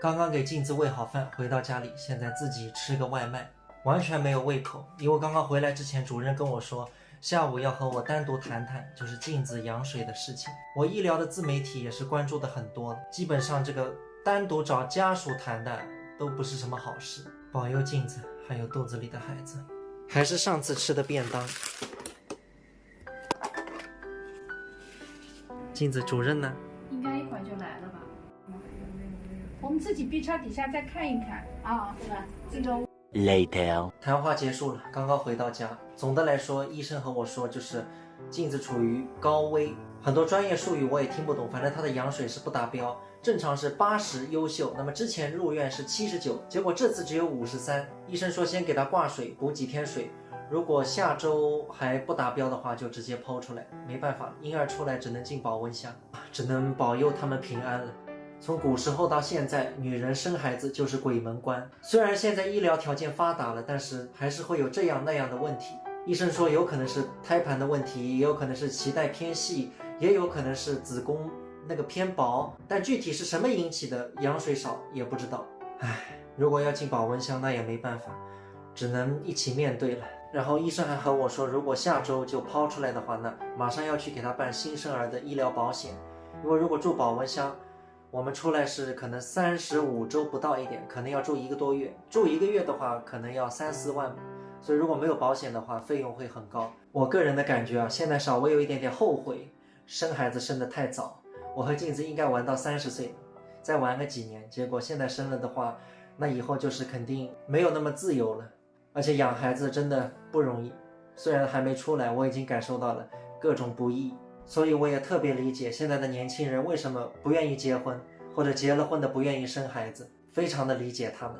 刚刚给镜子喂好饭，回到家里，现在自己吃个外卖，完全没有胃口。因为刚刚回来之前，主任跟我说，下午要和我单独谈谈，就是镜子羊水的事情。我医疗的自媒体也是关注的很多，基本上这个单独找家属谈的都不是什么好事。保佑镜子还有肚子里的孩子。还是上次吃的便当。镜子，主任呢？应该一会儿就来了吧？我们自己 B 超底下再看一看啊，是吧？这种 Later， 谈话结束了，刚刚回到家。总的来说，医生和我说，就是镜子处于高危，很多专业术语我也听不懂，反正他的羊水是不达标，正常是80优秀，那么之前入院是79，结果这次只有53。医生说先给他挂水，补几天水，如果下周还不达标的话，就直接剖出来。没办法，婴儿出来只能进保温箱，只能保佑他们平安了。从古时候到现在，女人生孩子就是鬼门关。虽然现在医疗条件发达了，但是还是会有这样那样的问题。医生说有可能是胎盘的问题，也有可能是脐带偏细，也有可能是子宫那个偏薄，但具体是什么引起的羊水少也不知道。唉，如果要进保温箱那也没办法，只能一起面对了。然后医生还和我说，如果下周就抛出来的话，那马上要去给他办新生儿的医疗保险，因为如果住保温箱，我们出来是可能35周不到一点，可能要住1个多月，住1个月的话可能要3、4万，所以如果没有保险的话，费用会很高。我个人的感觉啊，现在稍微有一点点后悔，生孩子生得太早。我和镜子应该玩到30岁，再玩个几年，结果现在生了的话，那以后就是肯定没有那么自由了。而且养孩子真的不容易，虽然还没出来，我已经感受到了各种不易。所以我也特别理解现在的年轻人为什么不愿意结婚，或者结了婚的不愿意生孩子，非常的理解他们。